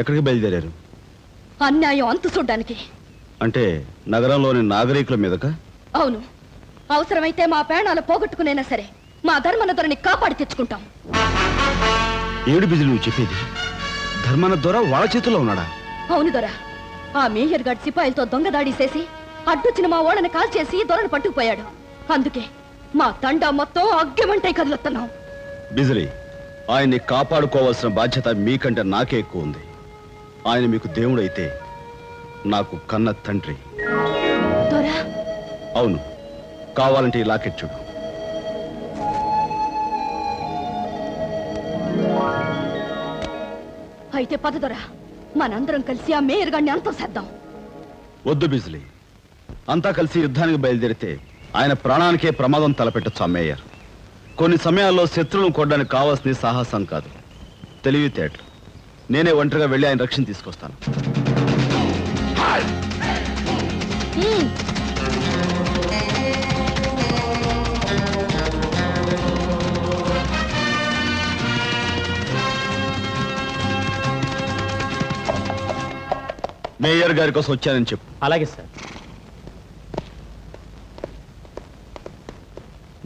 ఎక్కడికి బయలుదేరారు? అన్యాయం అంతు చూడ్డానికి. అంటే నగరంలోని నాగరికుల మీదక? అవును, అవసరమైతే మా ప్రాణాలు పోగొట్టుకునైనా సరే మా ధర్మనదొరని కాపాడి తెచ్చుకుంటాం. ఏడు బిజులు నువ్వు చెప్పేది? ధర్మన దొర వాళ్ళ చేతుల్లో ఉన్నాడా? అవును దొర. ఆ మేయర్ గారి సిపాయిలతో దొంగదాడి చేసి అడ్డొచ్చిన మా ఓడని కాల్చేసి దొరను పట్టుకుపోయాడు. అందుకే మా తండా మొత్తం అగ్గమంటే కదులుతున్నాం. బిజిలీ, ఆయన్ని కాపాడుకోవాల్సిన బాధ్యత మీకంటే నాకే ఎక్కువ ఉంది. ఆయన మీకు దేవుడైతే నాకు కన్న తండ్రి. దొర? అవును, కావాలంటే ఈ లాకెట్ చూడు. అయితే పద దొర, మనందరం కలిసి ఆ మేయర్ గారిని అంతం చేద్దాం. వద్దు బిజిలీ, అంతా కలిసి యుద్ధానికి బయలుదేరితే ఆయన ప్రాణానికే ప్రమాదం తలపెట్టచ్చు ఆ మేయర్. కొన్ని సమయాల్లో శత్రువులను కొట్టడానికి కావాల్సింది సాహసం కాదు, తెలివితేటలు. నేనే ఒంటరిగా వెళ్ళి ఆయన రక్షణ తీసుకొస్తాను. మేయర్ గారి కోసం వచ్చానని చెప్పు. అలాగే సార్.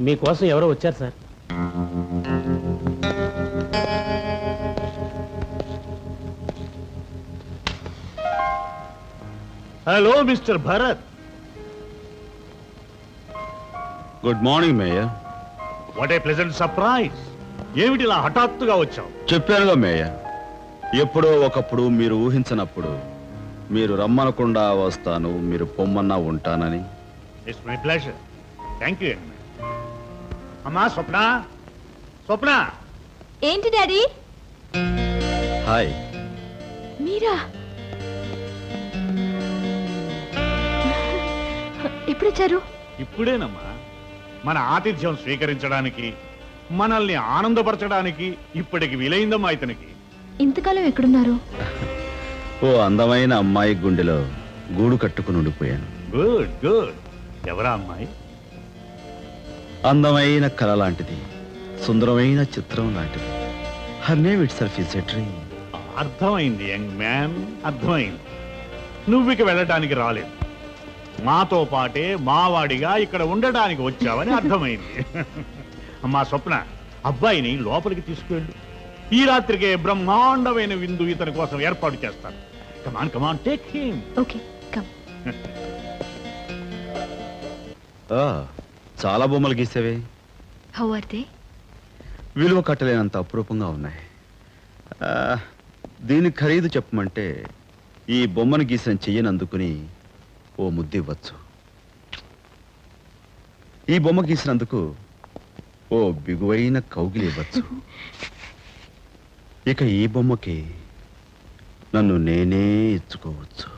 మీకోసం ఎవరో వచ్చారు sir. Hello mister Bharat. Good morning mayor. What a pleasant surprise. ఏమిటి ఇలా హఠాత్తుగా వచ్చావు? చెప్పానుగా మేయర్, ఎప్పుడో ఒకప్పుడు మీరు ఊహించనప్పుడు మీరు రమ్మనకుండా వస్తాను, మీరు పొమ్మన్నా ఉంటానని. It's my pleasure. Thank you. అమ్మా స్వప్న, స్వప్న. ఏంటి డాడీ? హాయ్. మీరా? ఎప్పుడొచ్చారు? ఇప్పుడేనమ్మా. మన ఆతిథ్యం స్వీకరించడానికి, మనల్ని ఆనందపరచడానికి ఇప్పటికి వీలైందమ్మా ఇతనికి. ఇంతకాలం ఎక్కడున్నారు? ఓ అందమైన అమ్మాయి గుండెలో గూడు కట్టుకుని ఉండిపోయాను. Good good. ఎవరా అమ్మాయి? అందమైన కళ లాంటిది, సుందరమైన చిత్రం లాంటిది. Her name it self is a dream. అర్థమైంది యంగ్ మ్యాన్, అర్థమైంది. నువ్వు ఇక వెళ్ళటానికి రాలేదు, మాతో పాటే మావాడిగా ఇక్కడ ఉండటానికి వచ్చావని అర్థమైంది. అమ్మా స్వప్న, అబ్బాయిని లోపలికి తీసుకువెళ్ళు. ఈ రాత్రికే బ్రహ్మాండమైన విందు ఇతని కోసం ఏర్పాటు చేస్తాను. కమాన్ కమాన్, టేక్ హిమ్. Okay, come. చాలా బొమ్మలు గీసేవే. How are they? విలువ కట్టలేనంత అపురూపంగా ఉన్నాయి. దీని ఖరీదు చెప్పమంటే ఈ బొమ్మను గీసిన చెయ్యని అందుకుని ఓ ముద్దు ఇవ్వచ్చు. ఈ బొమ్మ గీసినందుకు ఓ బిగువైన కౌగిలి ఇవ్వచ్చు. ఇక ఈ బొమ్మకి నన్ను నేనే ఇచ్చుకోవచ్చు.